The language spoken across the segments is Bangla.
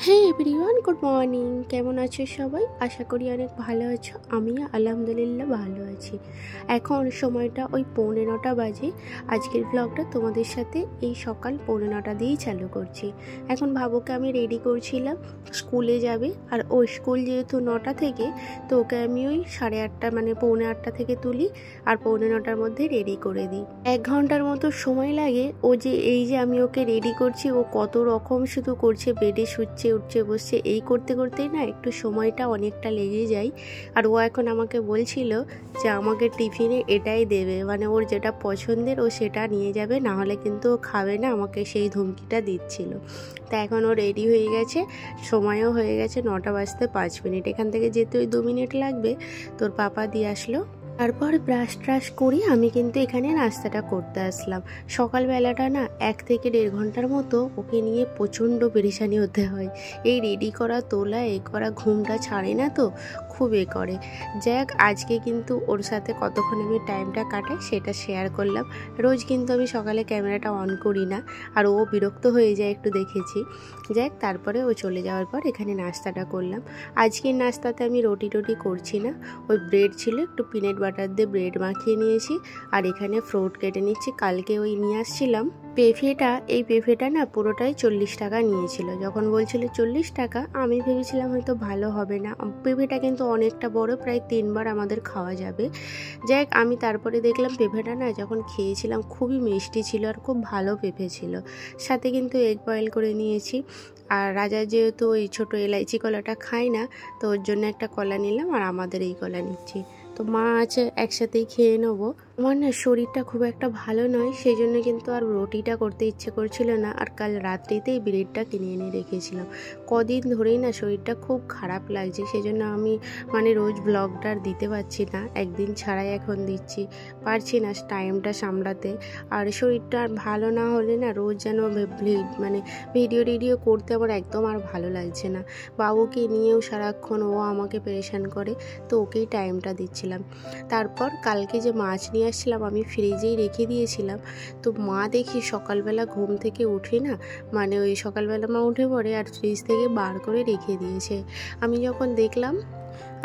হে এভরিওয়ান, গুড মর্নিং। কেমন আছো সবাই? আশা করি অনেক ভালো আছো। আমি আলহামদুলিল্লাহ ভালো আছি। এখন সময়টা ওই 9:45 বাজে। আজকের ব্লগটা তোমাদের সাথে এই সকাল 9:45 দিয়েই চালু করছি। এখন বাবুকে আমি রেডি করছিলাম, স্কুলে যাবে। আর ওই স্কুল যেহেতু 9টা থেকে, তো ওকে আমি ওই 8:30 মানে 8:45 থেকে তুলি আর 8:45টার মধ্যে রেডি করে দিই। 1 ঘন্টার মতো সময় লাগে। ও যে এই যে আমি ওকে রেডি করছি, ও কত রকম শুধু করছে, বেডে শুচ্ছে, উঠছে, বসছে, এই করতে করতেই না একটু সময়টা অনেকটা লেগে যায়। আর ও এখন আমাকে বলছিল যে আমাকে টিফিনে এটাই দেবে, মানে ওর যেটা পছন্দের ও সেটা নিয়ে যাবে, না হলে কিন্তু ও খাবে না, আমাকে সেই ধমকিটা দিচ্ছিল। তা এখন ও রেডি হয়ে গেছে, সময়ও হয়ে গেছে 9টা বাজতে 5 মিনিট। এখান থেকে যেতে ওই 2 মিনিট লাগবে। তোর পাপা দিয়ে আসলো। তারপর ব্রাশ ট্রাশ করি আমি কিন্তু এখানে নাস্তাটা করতে আসলাম। সকালবেলাটা না 1 থেকে 1.5 ঘন্টার মতো ওকে নিয়ে প্রচণ্ড পেরেশানি হতে হয়। এই রেডি করা, তোলা, এ করা, ঘুমটা ছাড়ে না তো, খুব করে। যাক, আজকে কিন্তু ওর সাথে কতক্ষণ আমি টাইমটা কাটাই সেটা শেয়ার করলাম। রোজ কিন্তু আমি সকালে ক্যামেরাটা অন করি না, আর ও বিরক্ত হয়ে যায় একটু, দেখেছি। যাক, তারপরে ও চলে যাওয়ার পর এখানে নাস্তাটা করলাম। আজকের নাস্তাতে আমি রুটি করছি না, ওই ব্রেড ছিল, একটু পিনাট বাটার দিয়ে ব্রেড মাখিয়ে নিয়েছি। আর এখানে ফ্রুট কেটে নিচ্ছি। কালকে ওই নিয়ে আসছিলাম পেঁপেটা, এই পেঁপেটা না পুরোটাই 40 টাকা নিয়েছিল। যখন বলছিল 40 টাকা, আমি ভেবেছিলাম হয়তো ভালো হবে না। পেঁপেটা কিন্তু অনেকটা বড়, প্রায় 3 বার আমাদের খাওয়া যাবে। যাই, আমি তারপরে দেখলাম পেঁপেটা না যখন খেয়েছিলাম খুবই মিষ্টি ছিল আর খুব ভালো পেঁপে ছিল। সাথে কিন্তু এগ বয়েল করে নিয়েছি। আর রাজা যেহেতু ওই ছোটো এলাইচি কলাটা খায় না, তো ওর জন্য একটা কলা নিলাম আর আমাদের এই কলা নিচ্ছি। তো মা আছে, একসাথেই খেয়ে নেবো। আমার না শরীরটা খুব একটা ভালো নয়, সেই জন্য কিন্তু আর রুটিটা করতে ইচ্ছে করছিল না। আর কাল রাত্রিতেই ব্রেডটা কিনে এনে রেখেছিলাম। কদিন ধরেই না শরীরটা খুব খারাপ লাগছে, সেই জন্য আমি রোজ ব্লগটা দিতে পারছি না, একদিন ছাড়াই এখন দিচ্ছি। পারছি না টাইমটা সামলাতে। আর শরীরটা আর ভালো না হলে না রোজ যেন ভিডিও করতে আমার একদম আর ভালো লাগছে না। বাবুকে নিয়েও সারাক্ষণ ও আমাকে পেরেশান করে, তো ওকেই টাইমটা দিচ্ছিলাম। তারপর কালকে যে মাছ নিয়ে আসছিলাম আমি ফ্রিজেই রেখে দিয়েছিলাম। তো মা দেখি সকালবেলা ঘুম থেকে উঠে না, ওই সকালবেলা মা উঠে পড়ে আর ফ্রিজ থেকে বার করে রেখে দিয়েছে। আমি যখন দেখলাম,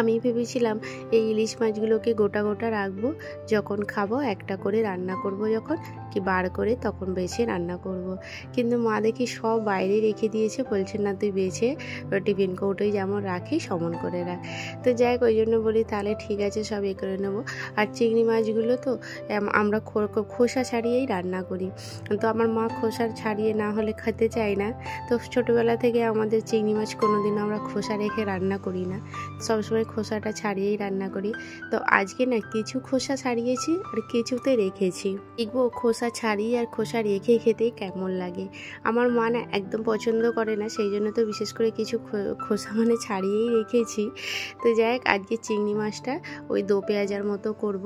আমি ভেবেছিলাম এই ইলিশ মাছগুলোকে গোটা গোটা রাখবো, যখন খাবো একটা করে রান্না করব, যখন কি বার করে তখন বেছে রান্না করব। কিন্তু মা দেখি সব বাইরে রেখে দিয়েছে, বলছে না তুই বেছে টিফিন কৌটোয় যেমন রাখি সমন করে রাখ। তো যাই, ওই জন্য বলি তাহলে ঠিক আছে, সব করে নেবো। আর চিংড়ি মাছগুলো তো আমরা খোসা ছাড়িয়েই রান্না করি, তো আমার মা খোসা ছাড়িয়ে না হলে খেতে চায় না। তো ছোটোবেলা থেকে আমাদের চিংড়ি মাছ কোনোদিনও আমরা খোসা রেখে রান্না করি না, সবসময় খোসাটা ছাড়িয়েই রান্না করি। তো আজকে না কিছু খোসা ছাড়িয়েছি আর কিছুতে রেখেছি। দেখবো খোসা ছাড়িয়ে আর খোসা রেখে খেতে কেমন লাগে। আমার মা না একদম পছন্দ করে না, সেই জন্য তো বিশেষ করে কিছু খোসা ছাড়িয়েই রেখেছি। তো যাই হোক, আজকে চিংড়ি মাছটা ওই দো পেঁয়াজার মতো করব।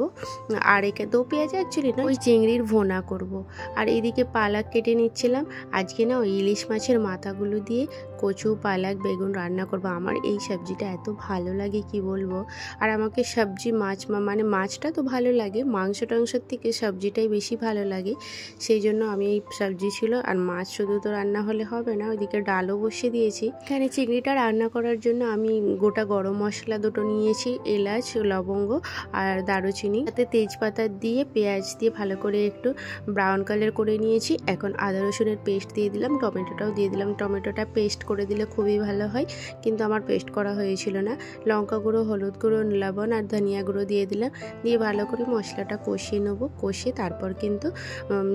আর একে দো পেঁয়াজ অ্যাকচুয়ালি না, ওই চিংড়ির ভোনা করব। আর এইদিকে পালাক কেটে নিচ্ছিলাম। আজকে না ওই ইলিশ মাছের মাথাগুলো দিয়ে কচু, পালাক, বেগুন রান্না করব। আমার এই সবজিটা এত ভালো লাগে কি বলবো। আর আমাকে সবজি মাছটা তো ভালো লাগে, মাংস টাংসের থেকে সবজিটাই বেশি ভালো লাগে। সেই জন্য আমি এই সবজি ছিল। আর মাছ শুধু তো রান্না হলে হবে না, ওইদিকে ডালও বসিয়ে দিয়েছি। এখানে চিংড়িটা রান্না করার জন্য আমি গোটা গরম মশলা দুটো নিয়েছি, এলাচ, লবঙ্গ আর দারুচিনি, তাতে তেজপাতা দিয়ে পেঁয়াজ দিয়ে ভালো করে একটু ব্রাউন কালার করে নিয়েছি। এখন আদা রসুনের পেস্ট দিয়ে দিলাম, টমেটোটাও দিয়ে দিলাম। টমেটোটা পেস্ট করে দিলে খুবই ভালো হয়, কিন্তু আমার পেস্ট করা হয়েছিল না। লঙ্কা গুঁড়ো, হলুদ গুঁড়ো, লবণ আর ধনিয়া গুঁড়ো দিয়ে দিলাম। দিয়ে ভালো করে মশলাটা কষিয়ে নেবো। কষিয়ে তারপর কিন্তু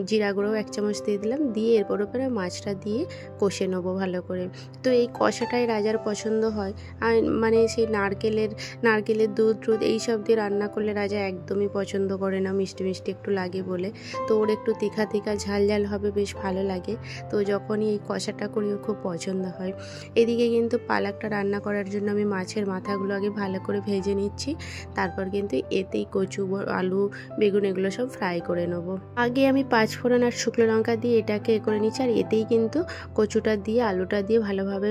জিরা গুঁড়ো 1 চামচ দিয়ে দিলাম। দিয়ে এরপর উপরে মাছটা দিয়ে কষে নেবো ভালো করে। তো এই কষাটাই রাজার পছন্দ হয়। আর সেই নারকেলের দুধ এইসব দিয়ে রান্না করলে রাজা একদমই পছন্দ করে না, মিষ্টি মিষ্টি একটু লাগে বলে। তো ওর একটু তিখা ঝাল ঝাল হবে, বেশ ভালো লাগে। তো যখনই এই কষাটা করি ওর খুব পছন্দ হয়। এদিকে কিন্তু পালাকটা রান্না করার জন্য আমি মাছের মাথাগুলো আগে ভালো করে ভেজে নিচ্ছি। তারপর কিন্তু এতেই কচু, আলু, বেগুন এগুলো সব ফ্রাই করে নেব। আগে আমি 5 ফোড়ন আর শুকনো লঙ্কা দিয়ে এটাকে করে নিচ্ছি, আর এতেই কিন্তু কচুটা দিয়ে আলুটা দিয়ে ভালোভাবে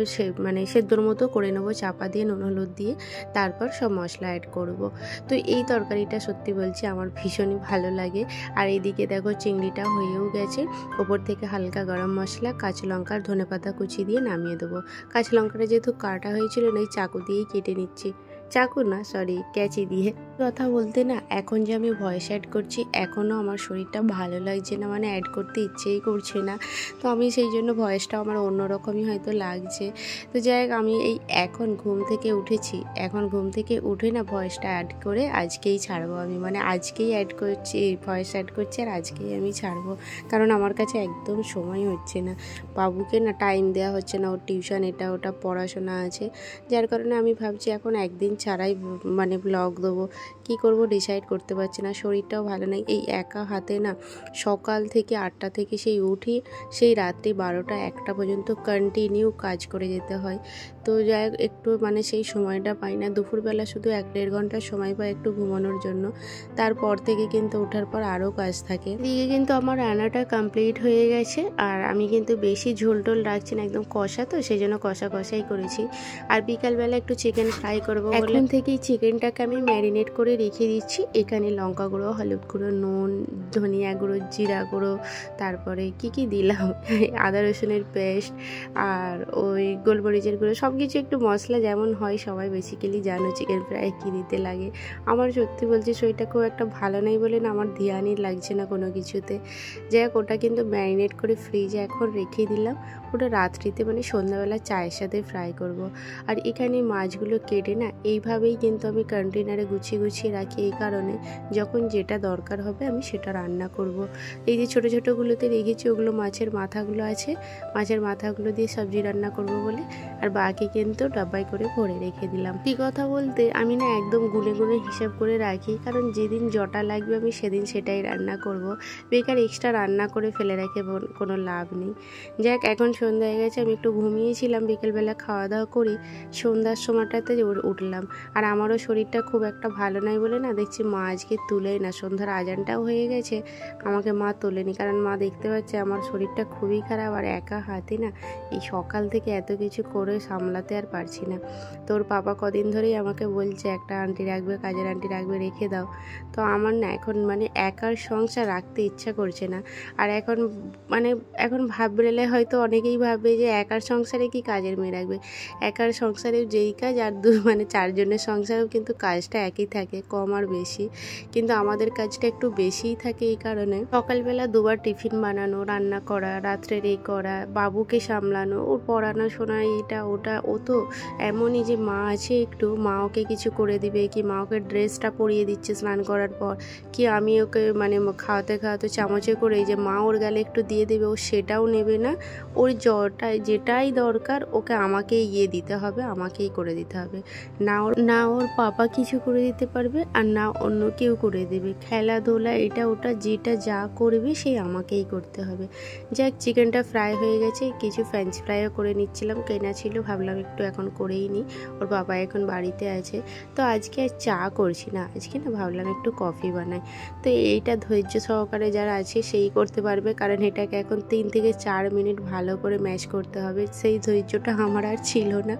সেদ্ধর মতো করে নেবো চাপা দিয়ে, নুন হলুদ দিয়ে। তারপর সব মশলা অ্যাড করব। তো এই তরকারিটা সত্যি বলছি আমার ভীষণই ভালো লাগে। আর এদিকে দেখো চিংড়িটা হয়েও গেছে। ওপর থেকে হালকা গরম মশলা, কাঁচা লঙ্কা আর ধনেপাতা কুচি দিয়ে নামিয়ে দেবো। কাঁচা লঙ্কাটা যেহেতু কাটা হয়েছিল না, এই চাকু দিয়েই কেটে নিচ্ছি। চাকু না, সরি, ক্যাচি দিয়ে। কথা বলতে না, এখন যে আমি ভয়েস অ্যাড করছি এখনও আমার শরীরটা ভালো লাগছে না, মানে অ্যাড করতে ইচ্ছেই করছে না। তো আমি সেই জন্য ভয়েসটা আমার অন্যরকমই হয়তো লাগছে। তো যাই হোক, আমি এই এখন ঘুম থেকে উঠেছি, এখন ঘুম থেকে উঠে না ভয়েসটা অ্যাড করে আজকেই ছাড়বো। আমি মানে আজকেই অ্যাড করছি, ভয়েস অ্যাড করছি আর আজকেই আমি ছাড়বো। কারণ আমার কাছে একদম সময় হচ্ছে না, বাবুকে না টাইম দেওয়া হচ্ছে না, ওর টিউশন এটা ওটা পড়াশোনা আছে, যার কারণে আমি ভাবছি এখন একদিন ছাড়াই মানে ব্লগ দেবো। কি করব ডিসাইড করতে পারছি না, শরীরটাও ভালো নেই। এই একা হাতে না সকাল থেকে 8টা থেকে সেই উঠি, সেই রাত্রি 12টা 1টা পর্যন্ত কন্টিনিউ কাজ করে যেতে হয়। তো যাই হোক, একটু মানে সেই সময়টা পাই না। দুপুরবেলা শুধু 1-1.5 ঘন্টা সময় পাই একটু ঘুমানোর জন্য। তারপর থেকে কিন্তু ওঠার পর আরও কাজ থাকে। এদিকে কিন্তু আমার রান্নাটা কমপ্লিট হয়ে গেছে, আর আমি কিন্তু বেশি ঝোল টোল রাখছি না, একদম কষা, তো সেই জন্য কষাই করেছি। আর বিকালবেলা একটু চিকেন ফ্রাই করবো বলে এখন থেকেই চিকেনটাকে আমি ম্যারিনেট করে রেখে দিচ্ছি। এখানে লঙ্কা গুঁড়ো, হলুদ গুঁড়ো, নুন, ধনিয়া গুঁড়ো, জিরা গুঁড়ো, তারপরে কি দিলাম, আদা রসুনের পেস্ট আর ওই গোলমরিচের গুঁড়ো, সব কিছু একটু মশলা যেমন হয়, সবাই বেসিক্যালি জানো চিকেন ফ্রাই কী দিতে লাগে। আমার সত্যি বলছি শরীরটা খুব একটা ভালো নেই বলে না আমার ধ্যানই লাগছে না কোনো কিছুতে। যাই হোক, ওটা কিন্তু ম্যারিনেট করে ফ্রিজে এখন রেখে দিলাম। ওটা রাত্রিতে মানে সন্ধ্যাবেলা চায়ের সাথে ফ্রাই করব। আর এখানে মাছগুলো কেটে না এইভাবেই কিন্তু আমি কন্টেনারে গুছিয়ে রাখি, এই কারণে যখন যেটা দরকার হবে আমি সেটা রান্না করব। এই যে ছোটো ছোটোগুলোতে রেখেছি ওগুলো মাছের মাথাগুলো আছে, মাছের মাথাগুলো দিয়ে সবজি রান্না করব বলে, আর বাকি কিন্তু ডাব্বায় করে ভরে রেখে দিলাম। কি কথা বলতে আমি না একদম গুনে হিসাব করে রাখি, কারণ যেদিন জটা লাগবে আমি সেদিন সেটাই রান্না করব। বেকার এক্সট্রা রান্না করে ফেলে রেখে কোনো লাভ নেই। যাক, এখন সন্ধ্যা হয়ে গেছে, আমি একটু ঘুমিয়েছিলাম, বিকেলবেলা খাওয়া দাওয়া করি, সন্ধ্যার সময়টাতে উঠলাম। আর আমারও শরীরটা খুব একটা ভালো নয় বলে না দেখছি মা আজকে তুলেই না, সন্ধ্যার আজানটাও হয়ে গেছে, আমাকে মা তোলেনি, কারণ মা দেখতে পাচ্ছে আমার শরীরটা খুবই খারাপ। আর একা হাতে না এই সকাল থেকে এত কিছু করে সামলাতে আর পারছি না। তোর পাপা কদিন ধরেই আমাকে বলছে একটা আন্টি রাখবে, কাজের আন্টি রাখবে, রেখে দাও। তো আমার না এখন মানে একার সংসার রাখতে ইচ্ছা করছে না। আর এখন ভাবলে হয়তো অনেকেই ভাববে যে একার সংসারে কি কাজের মেয়ে রাখবে। একার সংসারেও যেই কাজ, আর 4 জনের সংসারেও কিন্তু কাজটা একই থাকে, কম আর বেশি, কিন্তু আমাদের কাজটা একটু বেশিই থাকে। এই কারণে সকালবেলা 2বার টিফিন বানানো, রান্না করা, রাত্রের এই করা, বাবুকে সামলানো, ওর পড়ানো শোনা, এটা ওটা। ও তো এমনই যে মা আছে একটু, মা ওকে কিছু করে দিবে, কি মা ওকে ড্রেসটা পরিয়ে দিচ্ছে স্নান করার পর, কি আমি ওকে মানে খাওয়াতে চামচে করে যে মা ওর গালে একটু দিয়ে দেবে, ও সেটাও নেবে না। ওর যেটাই দরকার ওকে আমাকেই দিতে হবে, আমাকেই করে দিতে হবে। না ওর পাপা কিছু করে দিতে পারবে, আর না অন্য কেউ করে দেবে। খেলাধুলা এটা ওটা যেটা যা করবে সেই আমাকেই করতে হবে। যাক, চিকেনটা ফ্রাই হয়ে গেছে, কিছু ফ্রেঞ্চ ফ্রাইও করে নিচ্ছিলাম, কেনা ছিল, ভাবলাম একটু এখন করেই নিই। ওর বাবা এখন বাড়িতে আছে, তো আজকে আর চা করছি না, আজকে না ভাবলাম একটু কফি বানাই। তো এইটা ধৈর্য সহকারে যারা আছে সেই করতে পারবে, কারণ এটাকে এখন 3 থেকে 4 মিনিট ভালো করে ম্যাশ করতে হবে। সেই ধৈর্যটা আমার আর ছিল না,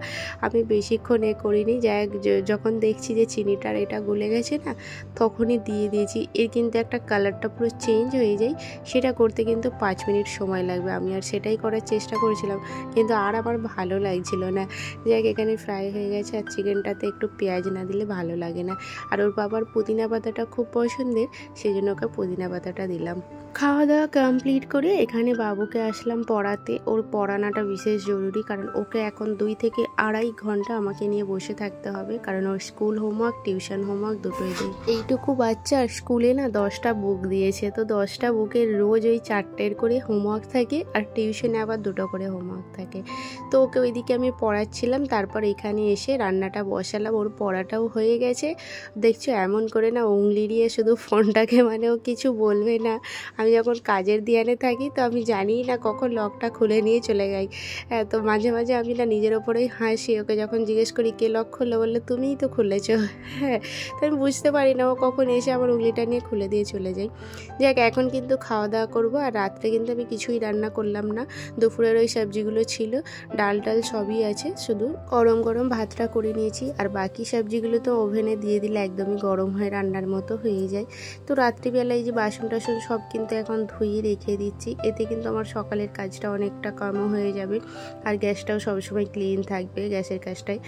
আমি বেশিক্ষণ করিনি। যাই যখন দেখছি যে চিনিটার এটা গলে গেছে না, তখনই দিয়ে দিয়েছি। এর কিন্তু একটা কালারটা পুরো চেঞ্জ হয়ে যায়, সেটা করতে কিন্তু 5 মিনিট সময় লাগবে। আমি আর সেটাই করার চেষ্টা করেছিলাম, কিন্তু আর আমার ভালো লাগছিল না। যাই এখানে ফ্রাই হয়ে গেছে, আর চিকেনটাতে একটু পেঁয়াজ না দিলে ভালো লাগে না। আর ওর বাবার পুদিনা পাতাটা খুব পছন্দের, সেই জন্য ওকে পুদিনা পাতাটা দিলাম। খাওয়া দাওয়া কমপ্লিট করে এখানে বাবুকে আসলাম পড়াতে। ওর পড়ানোটা বিশেষ জরুরি, কারণ ওকে এখন 2 থেকে 2.5 ঘন্টা আমাকে নিয়ে বসে থাকতে হবে, কারণ ওর স্কুল হোমওয়ার্ক, টিউশন হোমওয়ার্ক দুটোই দিই। এইটুকু বাচ্চার স্কুলে না 10টা বুক দিয়েছে, তো 10টা বুকের রোজ ওই 4টের করে হোমওয়ার্ক থাকে, আর টিউশনে আবার 2টো করে হোমওয়ার্ক থাকে। তো ওকে ওইদিকে আমি পড়াচ্ছিলাম, তারপর এখানে এসে রান্নাটা বসালাম। ওর পড়াটাও হয়ে গেছে, দেখছো এমন করে না উংলি দিয়ে শুধু ফোনটাকে, মানে ও কিছু বলবে না, আমি যখন কাজের ধ্যানে থাকি তো আমি জানি না কখন লকটা খুলে নিয়ে চলে যাই। তো মাঝে মাঝে আমি না নিজের ওপরেই হাসি, ওকে যখন জিজ্ঞেস করি কে লক খুললো, বললে তুমিই তো খুলেছো। হ্যাঁ, তো আমি বুঝতে পারি না ও কখন এসে আমার উংলিটা নিয়ে খুলে দিয়ে চলে যায়। যাক, এখন কিন্তু খাওয়া দাওয়া করবো। আর রাত্রে কিন্তু আমি কিছুই রান্না করলাম না, দুপুরের ওই সবজিগুলো ছিল, ডাল টাল সবই আছে, শুধু গরম গরম ভাতটা করে নিয়েছি। আর বাকি সবজিগুলো তো ওভেনে দিয়ে দিলে একদমই গরম হয়ে রান্নার মতো হয়ে যায়। তো রাত্রিবেলায় যে বাসন টাসন সব কিন্তু এখন ধুয়ে রেখে দিচ্ছি, এতে কিন্তু আমার সকালের কাজটা অনেকটা কম হয়ে যাবে। আর গ্যাসটাও সবসময় ক্লিন থাকবে, গ্যাসের কাজটাই।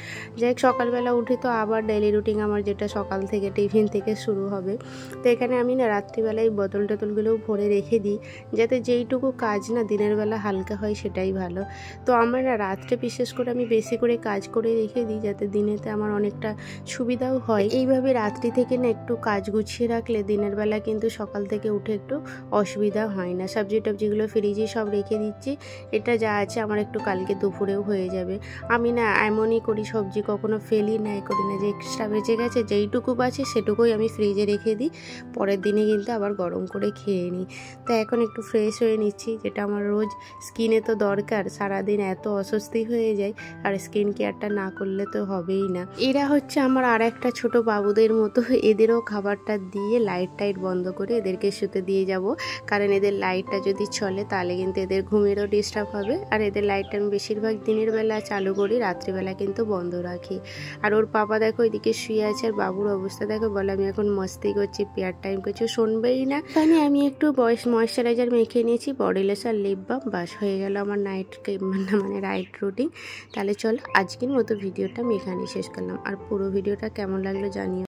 যাই, সকালবেলা উঠে তো আবার ডেইলি রুটিন আমার, যেটা সকাল থেকে টিফিন থেকে শুরু হবে। তো এখানে আমি না রাত্রিবেলায় বোতল টোতলগুলোও ভরে রেখে দিই, যাতে যেইটুকু কাজ না দিনের বেলা হালকা হয়, সেটাই ভালো। তো আমার না রাত্রে বিশেষ করে আমি বেশি করে কাজ করে রেখে দিই, যাতে দিনেতে আমার অনেকটা সুবিধাও হয়। এইভাবে রাত্রি থেকে না একটু কাজ গুছিয়ে রাখলে দিনের বেলা কিন্তু সকাল থেকে উঠে একটু অসুবিধা হয় না। সবজি টবজিগুলো ফ্রিজে সব রেখে দিচ্ছি, এটা যা আছে আমার একটু কালকে দুপুরেও হয়ে যাবে। আমি না এমনই করি, সবজি কখনো ফেলি না, করি না যে এক্সট্রা বেঁচে গেছে, যেইটুকু বাঁচে সেটুকুই আমি ফ্রিজে রেখে দিই, পরের দিনে কিন্তু আবার গরম করে খেয়ে নিই। তো এখন একটু ফ্রেশ হয়ে নিচ্ছি, যেটা আমার রোজ স্কিনে তো দরকার। সারাদিন এত অস্বস্তি হয়ে যায়, আর স্কিন কেয়ারটা না করলে তো হবেই না। এরা হচ্ছে আমার আর একটা ছোট বাবুদের মতো, এদেরও খাবারটা দিয়ে লাইট টাইট বন্ধ করে এদেরকে শুতে দিয়ে যাব, কারণ এদের লাইটটা যদি চলে তাহলে কিন্তু এদের ঘুমেরও ডিস্টার্ব হবে। আর এদের লাইটটা আমি বেশিরভাগ দিনের বেলা চালু করি, রাত্রিবেলা কিন্তু বন্ধ রাখি। আর ওর পাপা দেখো এদিকে শুয়ে আছে, আর বাবুর অবস্থা দেখো, বলে আমি এখন মস্তি করছি, পেয়ার টাইম কিছু শুনবেই না। তাহলে আমি একটু ময়েশ্চারাইজার মেখে নিয়েছি, বডি লোশন, লিপ বাম, বাস হয়ে গেল আমার মানে রাইট রুটিন। তাহলে চলো আজকের মতো ভিডিওটা আমি এখানেই শেষ করলাম। আর পুরো ভিডিওটা কেমন লাগলো জানিও।